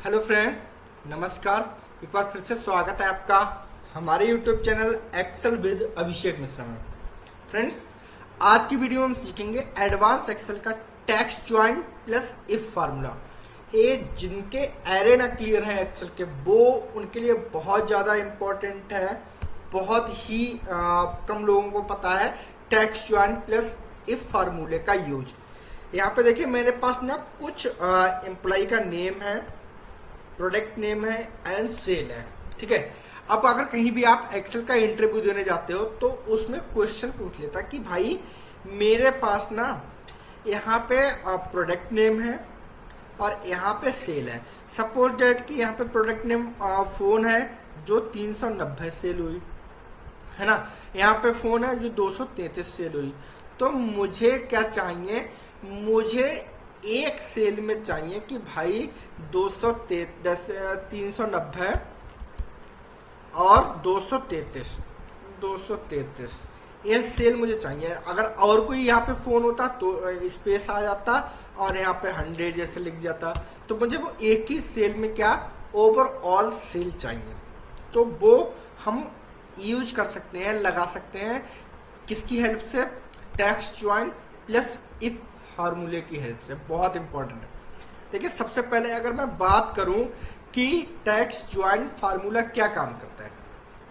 Hello friend, नमस्कार। एक बार फिर से स्वागत है आपका हमारे YouTube channel Excel with Abhishek Mishra में। फ्रेंड्स, आज की वीडियो में हम सीखेंगे एडवांस एक्सेल का tax join plus if formula. ये जिनके एरे ना क्लियर है एक्सेल के, वो उनके लिए बहुत ज़्यादा इम्पोर्टेंट है। बहुत ही कम लोगों को पता है टैक्स ज्वाइन प्लस इफ फार्मूले का यूज। यहाँ पे देखिए मेरे पास ना कुछ एम्प्लॉय का नेम है, प्रोडक्ट नेम है एंड सेल है। ठीक है, अब अगर कहीं भी आप एक्सेल का इंटरव्यू देने जाते हो तो उसमें क्वेश्चन पूछ लेता कि भाई मेरे पास ना यहाँ पे प्रोडक्ट नेम है और यहाँ पे सेल है। सपोज डेट कि यहाँ पे प्रोडक्ट नेम फोन है जो 390 सेल हुई है ना, यहाँ पे फोन है जो 233 सेल हुई। तो मुझे क्या चाहिए, मुझे एक सेल में चाहिए कि भाई 390 और 233 ये सेल मुझे चाहिए। अगर और कोई यहाँ पे फोन होता तो स्पेस आ जाता और यहाँ पे 100 जैसे लिख जाता। तो मुझे वो एक ही सेल में क्या ओवरऑल सेल चाहिए। तो वो हम यूज कर सकते हैं, लगा सकते हैं किसकी हेल्प से, टैक्स ज्वाइन प्लस इफ फार्मूले की हेल्प से। बहुत इंपॉर्टेंट है। देखिए सबसे पहले अगर मैं बात करूं कि टैक्स ज्वाइन फार्मूला क्या काम करता है।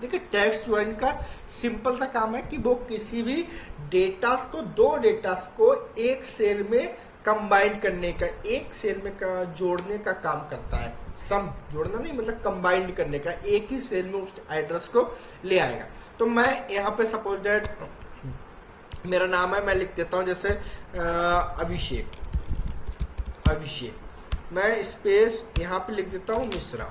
देखिए टैक्स ज्वाइन का सिंपल सा काम है कि वो किसी भी डेटास को, दो डेटास को एक सेल में कंबाइन करने का, एक सेल में जोड़ने का काम करता है। सम जोड़ना नहीं, मतलब कंबाइंड करने का, एक ही सेल में उस एड्रेस को ले आएगा। तो मैं यहाँ पे सपोज दैट मेरा नाम है, मैं लिख देता हूं जैसे अभिषेक। मैं स्पेस यहाँ पे लिख देता हूं मिश्रा।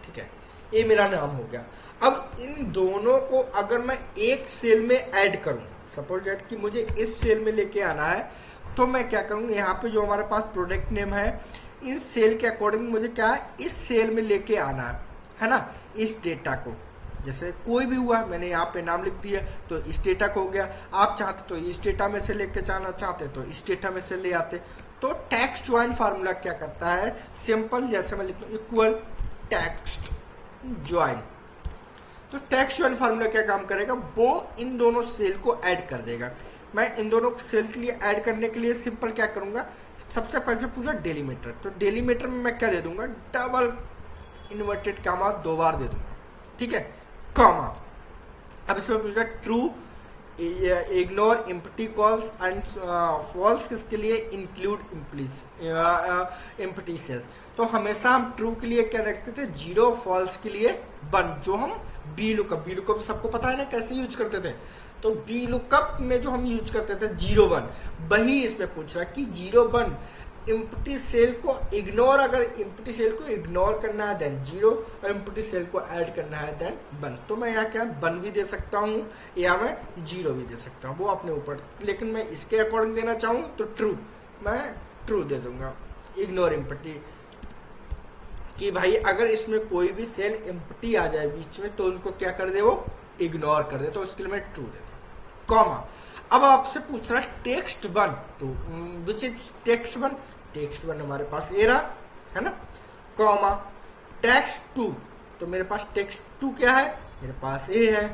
ठीक है, ये मेरा नाम हो गया। अब इन दोनों को अगर मैं एक सेल में ऐड करूं, सपोज दैट कि मुझे इस सेल में लेके आना है, तो मैं क्या करूंगा, यहाँ पे जो हमारे पास प्रोडक्ट नेम है, इन सेल के अकॉर्डिंग मुझे क्या है, इस सेल में लेके आना है ना, इस डेटा को। जैसे कोई भी हुआ, मैंने यहाँ पे नाम लिख दिया तो इस डेटा को हो गया। आप चाहते तो इस डेटा में से लेके जाना चाहते तो इस डेटा में से ले आते। तो टैक्स ज्वाइन फार्मूला क्या करता है, सिंपल, जैसे मैं लिखता हूँ इक्वल टैक्स ज्वाइन। तो टैक्स ज्वाइन फार्मूला क्या काम करेगा, वो इन दोनों सेल को ऐड कर देगा। मैं इन दोनों सेल के लिए ऐड करने के लिए सिंपल क्या करूंगा, सबसे पहले पूछा डेलीमीटर। तो डेलीमीटर में मैं क्या दे दूंगा, डबल इन्वर्टेड कामा 2 बार दे दूंगा। ठीक है, कॉमा। अब इसमें पूछा true, ignore empty cells and false किसके लिए, इंक्लूड एम्प्टी सेल्स। तो हमेशा हम ट्रू के लिए क्या रखते थे, 0, फॉल्स के लिए 1। जो हम बी लुकअप सबको पता है ना कैसे यूज करते थे। तो बी लुकअप में जो हम यूज करते थे 0 1, वही इसमें पूछ रहा कि 0 1 एम्प्टी सेल को इग्नोर, अगर एम्प्टी सेल को इग्नोर करना है देन 0 और एम्प्टी सेल को ऐड करना है देन 1। तो मैं यहाँ क्या 1 भी दे सकता हूँ या मैं 0 भी दे सकता हूँ, वो अपने ऊपर। लेकिन मैं इसके अकॉर्डिंग देना चाहूँ तो ट्रू, मैं ट्रू दे दूंगा। इग्नोर एम्प्टी कि भाई अगर इसमें कोई भी सेल एम्प्टी आ जाए बीच में तो उनको क्या कर दे, वो इग्नोर कर दे। तो उसके लिए मैं ट्रू दे दूँ, कॉमा। अब आपसे पूछ रहा है टेक्स्ट 1, तो विच इज टेक्स्ट 1, टेक्स्ट 1 हमारे पास ए रहा है ना, कॉमा। टेक्स्ट 2, तो मेरे पास टेक्स्ट 2 क्या है, मेरे पास ए है,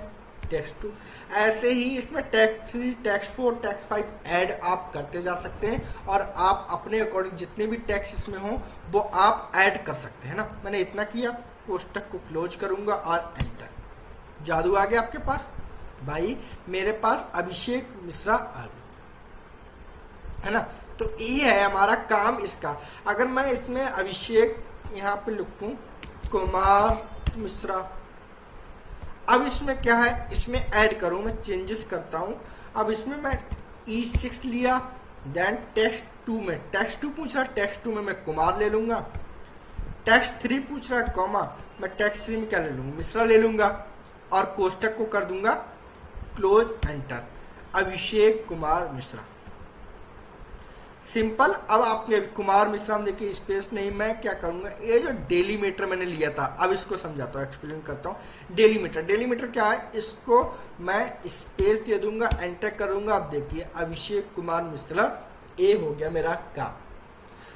टेक्स्ट 2। ऐसे ही इसमें टेक्स्ट 3, टेक्स्ट 4, टेक्स्ट 5 ऐड आप करते जा सकते हैं और आप अपने अकॉर्डिंग जितने भी टेक्स्ट इसमें हो वो आप ऐड कर सकते हैं ना। मैंने इतना किया, कोष्टक को क्लोज करूंगा और एंटर। जादू आ गया आपके पास। भाई मेरे पास अभिषेक मिश्रा आ गया है ना। तो ये है हमारा काम इसका। अगर मैं इसमें अभिषेक यहाँ पे लिखूं कुमार मिश्रा, अब इसमें क्या है, इसमें ऐड करूं, मैं चेंजेस करता हूं। अब इसमें मैं E6 लिया, देन टेक्स्ट 2 में, टेक्स्ट 2 पूछ रहा है, टेक्स्ट 2 में मैं कुमार ले लूंगा। टेक्स्ट 3 पूछ रहा है कॉमा, मैं टेक्स्ट 3 में क्या ले लूंगा, मिश्रा ले लूंगा और कोष्टक को कर दूंगा close, enter. Abhishek Kumar Mishra, simple. अब आपने कुमार मिश्रा में देखिए स्पेस नहीं, मैं क्या करूंगा, ये जो डेलीमीटर मैंने लिया था, अब इसको समझाता हूँ, एक्सप्लेन करता हूँ। डेलीमीटर क्या है, इसको मैं स्पेस दे दूंगा, एंटर करूंगा। अब देखिए अभिषेक कुमार मिश्रा, ए हो गया मेरा काम।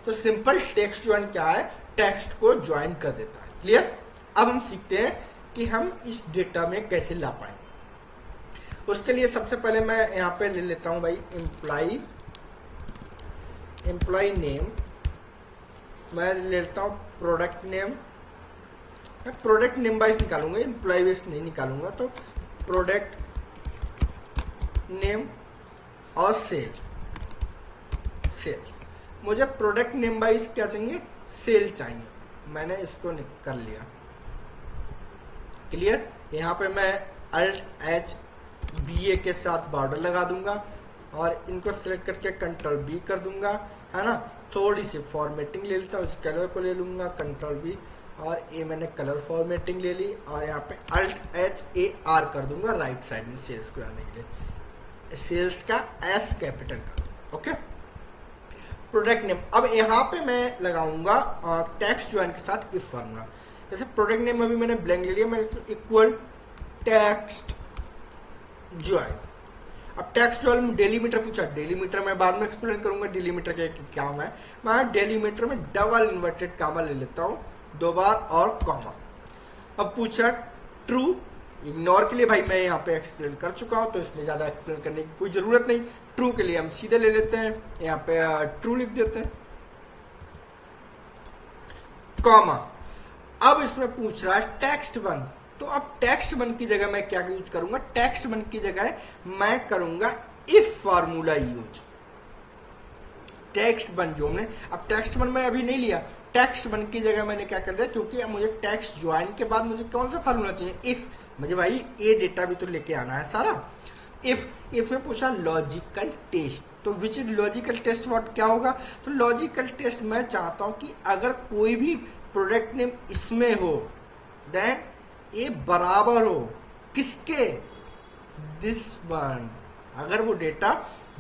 तो सिंपल टेक्स्ट ज्वाइन क्या है, टेक्स्ट को ज्वाइन कर देता है। क्लियर? अब हम सीखते हैं कि हम इस डेटा में कैसे ला पाएंगे। उसके लिए सबसे पहले मैं यहाँ पे ले लेता हूँ भाई एम्प्लॉय नेम, मैं ले लेता हूँ प्रोडक्ट नेम, मैं प्रोडक्ट नेम वाइज निकालूंगा, एम्प्लॉय वाइज नहीं निकालूंगा। तो प्रोडक्ट नेम और सेल्स, मुझे प्रोडक्ट नेम वाइज क्या चाहिए, सेल चाहिए, मैंने इसको कर लिया। क्लियर? यहाँ पे मैं Alt+H+BA के साथ बॉर्डर लगा दूंगा और इनको सिलेक्ट करके Ctrl+B कर दूंगा, है ना। थोड़ी सी फॉर्मेटिंग ले लेता हूँ, इस कलर को ले लूंगा, Ctrl+B, और ये मैंने कलर फॉर्मेटिंग ले ली और यहाँ पे Alt+H+AR कर दूंगा राइट साइड में सेल्स को आने के लिए, सेल्स का S कैपिटल कर दूंगा। Okay, product name. अब यहाँ पे मैं लगाऊंगा टेक्स्ट ज्वाइन के साथ इफ फार्मूला। जैसे प्रोडक्ट नेम अभी मैंने ब्लैंक ले लिया, मैं इक्वल टेक्स्ट ज्वाइन। अब टेक्स्ट ज्वाइन डेलीमीटर पूछा, डेलीमीटर मैं बाद में एक्सप्लेन करूंगा डेलीमीटर के क्या है। मैं डेलीमीटर में डबल इन्वर्टेड कामा ले लेता हूँ 2 बार और कॉमा। अब पूछा ट्रू, इग्नोर के लिए भाई मैं यहाँ पे एक्सप्लेन कर चुका हूँ, तो इसमें ज्यादा एक्सप्लेन करने की कोई जरूरत नहीं। ट्रू के लिए हम सीधे ले लेते हैं, यहाँ पे ट्रू लिख देते हैं, कॉमा। अब इसमें पूछ रहा है टेक्स्ट 1, तो अब टेक्स्ट 1 की जगह मैं क्या यूज करूंगा, टेक्स्ट 1 की जगह मैं करूंगा इफ फार्मूला यूज। टेक्स्ट 1 जो हमने, अब टेक्स्ट 1 मैं अभी नहीं लिया, टेक्स्ट 1 की जगह मैंने क्या कर दिया, क्योंकि अब मुझे टेक्स्ट ज्वाइन के बाद मुझे कौन सा फार्मूला चाहिए, इफ। मुझे भाई ये डेटा भी तो लेके आना है सारा। इफ में पूछा लॉजिकल टेस्ट, तो which is logical test, what क्या होगा, तो लॉजिकल टेस्ट मैं चाहता हूं कि अगर कोई भी प्रोडक्ट नेम इसमें हो देन ये बराबर हो किसके, दिस वन, अगर वो डेटा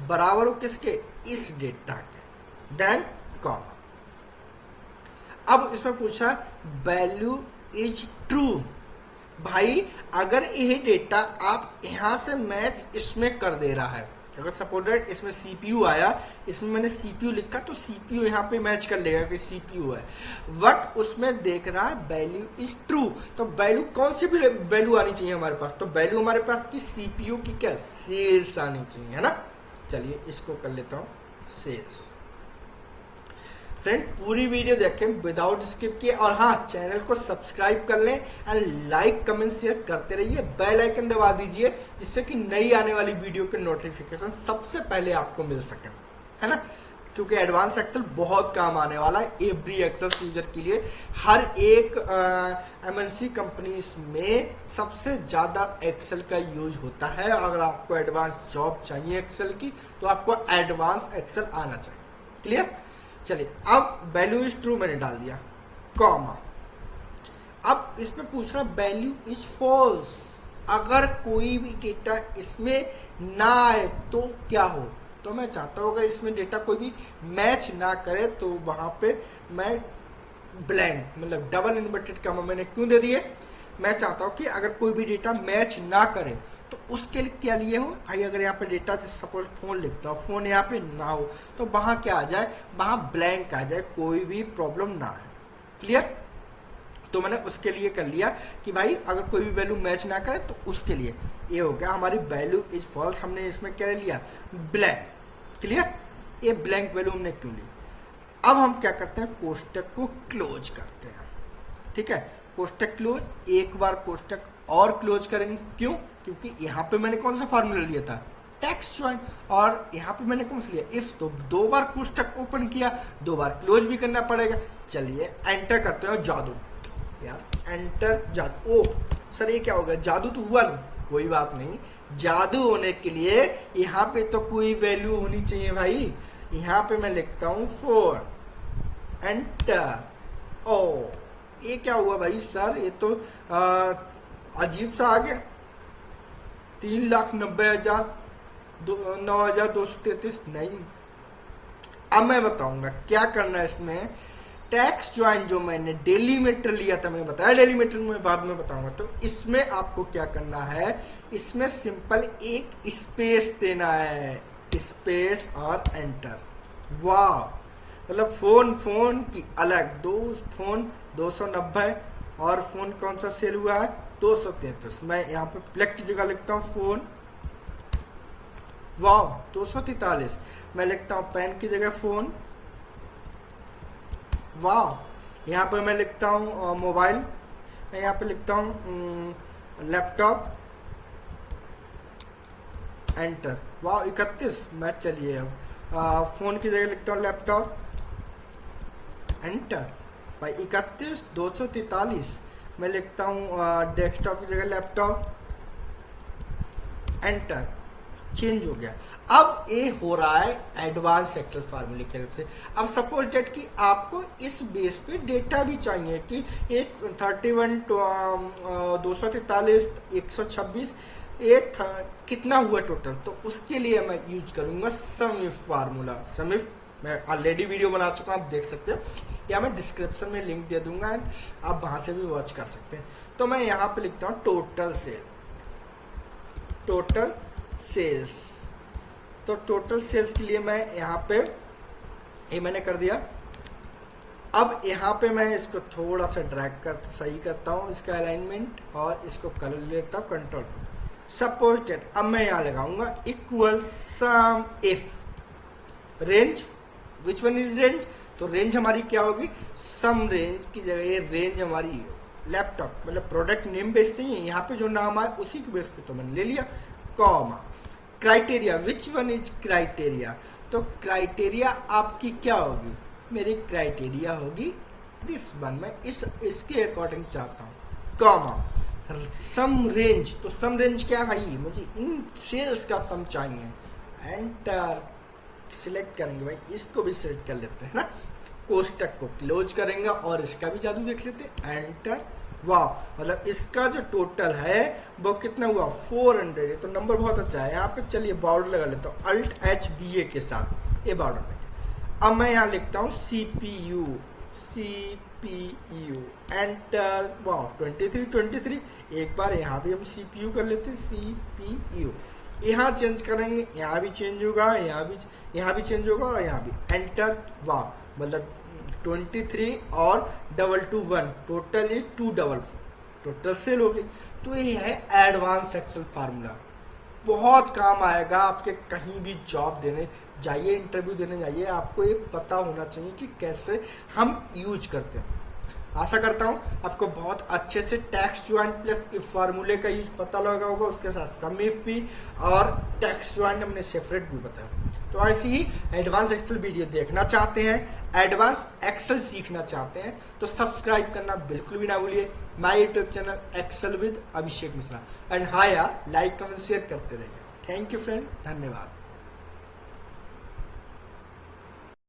बराबर हो किसके, इस डेटा के, देन कॉमा। अब इसमें पूछा वैल्यू इज ट्रू, भाई अगर ये डेटा आप यहां से मैच इसमें कर दे रहा है, अगर सपोर्टेड इसमें सीपीयू आया, इसमें मैंने सीपीयू लिखा तो सीपीयू यहाँ पे मैच कर लेगा कि सीपीयू है, बट उसमें देख रहा है वैल्यू इज ट्रू। तो वैल्यू कौन सी भी वैल्यू आनी चाहिए हमारे पास, तो वैल्यू हमारे पास की सीपीयू की क्या, सेल्स आनी चाहिए, है ना। चलिए इसको कर लेता हूँ सेल्स। फ्रेंड पूरी वीडियो देखें विदाउट स्किप किए, और हाँ चैनल को सब्सक्राइब कर लें एंड लाइक कमेंट शेयर करते रहिए, बेल आइकन दबा दीजिए जिससे कि नई आने वाली वीडियो के नोटिफिकेशन सबसे पहले आपको मिल सके, है ना। क्योंकि एडवांस एक्सेल बहुत काम आने वाला है एवरी एक्सेल यूजर के लिए। हर एक एमएनसी कंपनीज में सबसे ज्यादा एक्सेल का यूज होता है। अगर आपको एडवांस जॉब चाहिए एक्सेल की तो आपको एडवांस एक्सेल आना चाहिए। क्लियर? चलिए अब वैल्यू इज ट्रू मैंने डाल दिया, कॉमा। अब इसमें पूछ रहा वैल्यू इज फॉल्स, अगर कोई भी डेटा इसमें ना आए तो क्या हो, तो मैं चाहता हूं अगर इसमें डेटा कोई भी मैच ना करे तो वहां पे मैं ब्लैंक, मतलब डबल इन्वर्टेड कामा मैंने क्यों दे दिए, मैं चाहता हूं कि अगर कोई भी डेटा मैच ना करे तो उसके लिए क्या लिए हो भाई, अगर यहाँ पे डेटा सपोज फोन लिखता हूँ, फोन यहाँ पे ना हो तो वहां क्या आ जाए, वहां ब्लैंक आ जाए, कोई भी प्रॉब्लम ना है। क्लियर? तो मैंने उसके लिए कर लिया कि भाई अगर कोई भी वैल्यू मैच ना करे तो उसके लिए ये हो गया हमारी वैल्यू इज फॉल्स, हमने इसमें क्या लिया, ब्लैंक। क्लियर? ये ब्लैंक वैल्यू हमने क्यों ली। अब हम क्या करते हैं, कोष्टक को क्लोज करते हैं। ठीक है, कोष्टक क्लोज, एक बार कोष्टक और क्लोज करेंगे, क्यों, क्योंकि यहाँ पे मैंने कौन सा फार्मूला लिया था, टेक्स्ट ज्वाइन, और यहाँ पे मैंने कौन सा लिया, इफ। तो 2 बार कोष्टक ओपन किया, 2 बार क्लोज भी करना पड़ेगा। चलिए एंटर करते हैं, जादू यार, एंटर जादू। ओ सर ये क्या होगा, जादू तो हुआ नहीं, कोई बात नहीं, जादू होने के लिए यहाँ पे तो कोई वैल्यू होनी चाहिए भाई। यहाँ पे मैं लिखता हूँ 4, एंटर। ओ ये क्या हुआ भाई सर, ये तो अजीब सा आ गया, 3,90,9,233 नहीं। अब मैं बताऊंगा क्या करना है इसमें। टेक्स्ट ज्वाइन जो मैंने डेलीमीटर लिया था, मैंने बताया डेलीमीटर में बाद में बताऊंगा, तो इसमें आपको क्या करना है, इसमें सिंपल एक स्पेस देना है, स्पेस और एंटर। वाह मतलब फोन की अलग दो फोन 290 और फोन कौन सा सेल हुआ है 233। मैं यहाँ पे प्लेक की जगह लिखता हूँ फोन वाव 243। मैं लिखता हूँ पेन की जगह फोन वाव। यहाँ पे मैं लिखता हूँ मोबाइल, मैं यहाँ पे लिखता हूँ लैपटॉप एंटर वाह 31। मैं चलिए अब फोन की जगह लिखता हूँ लैपटॉप एंटर भाई 31 243। मैं लिखता हूँ डेस्कटॉप की जगह लैपटॉप एंटर, चेंज हो गया। अब ये हो रहा है एडवांस एक्सेल फार्मूले की हेल्प से। अब सपोज डेट कि आपको इस बेस पे डेटा भी चाहिए कि एक 31 243 126 ये कितना हुआ टोटल, तो उसके लिए मैं यूज करूंगा सम इफ फार्मूला। सम इफ मैं ऑलरेडी वीडियो बना चुका हूं, आप देख सकते हैं, या मैं डिस्क्रिप्शन में लिंक दे दूंगा, आप वहां से भी वॉच कर सकते हैं। तो मैं यहाँ पे लिखता हूँ टोटल सेल्स। तो टोटल सेल्स के लिए मैं यहाँ पे ये मैंने कर दिया। अब यहाँ पे मैं इसको थोड़ा सा ड्रैग कर सही करता हूँ इसका अलाइनमेंट और इसको कलर लेता हूँ कंट्रोल। सपोज डेट अब मैं यहाँ लगाऊंगा equal some if range, which one is range, तो रेंज हमारी क्या होगी सम रेंज की जगह ये रेंज हमारी लैपटॉप मतलब प्रोडक्ट नेम बेस नहीं है, यहाँ पे जो नाम आए उसी के बेस पे तो मैंने ले लिया comma. Criteria which one is criteria, तो क्राइटेरिया आपकी क्या होगी, मेरी क्राइटेरिया होगी दिस वन, मैं इसके अकॉर्डिंग चाहता हूँ कॉमा। सम रेंज, तो सम रेंज क्या है भाई, मुझे इन सेल्स का सम चाहिए एंटर सिलेक्ट करेंगे भाई, इसको भी सिलेक्ट कर लेते हैं ना, कोष्टक को क्लोज करेंगे और इसका भी जादू देख लेते हैं एंटर। वाह मतलब इसका जो टोटल है वो कितना हुआ 400 है, तो नंबर बहुत अच्छा है। यहाँ पे चलिए बॉर्डर लगा लेता हूँ अल्ट एच बी ए के साथ, ये बॉर्डर लगे। अब मैं यहाँ लिखता हूँ CPU एंटर। वाह 23 एक बार यहाँ भी हम CPU कर लेते हैं CPU, यहाँ चेंज करेंगे, यहाँ भी चेंज होगा, यहाँ भी चेंज होगा और यहाँ भी एंटर। वाह मतलब 23 और 221 टोटल इज 244, टोटल सेल हो गई। तो ये है एडवांस एक्सेल फार्मूला, बहुत काम आएगा आपके कहीं भी जॉब देने जाइए, इंटरव्यू देने जाइए, आपको ये पता होना चाहिए कि कैसे हम यूज करते हैं। आशा करता हूँ आपको बहुत अच्छे से टैक्स ज्वाइन प्लस इफ फार्मूले का यूज पता लगा होगा, उसके साथ सम इफ भी और टैक्स ज्वाइन हमने सेपरेट भी बताया। तो ऐसी ही एडवांस एक्सेल वीडियो देखना चाहते हैं, एडवांस एक्सेल सीखना चाहते हैं तो सब्सक्राइब करना बिल्कुल भी ना भूलिए my YouTube channel Excel with Abhishek Mishra. And हाँ यार लाइक कमेंट शेयर करते रहिए। थैंक यू फ्रेंड, धन्यवाद।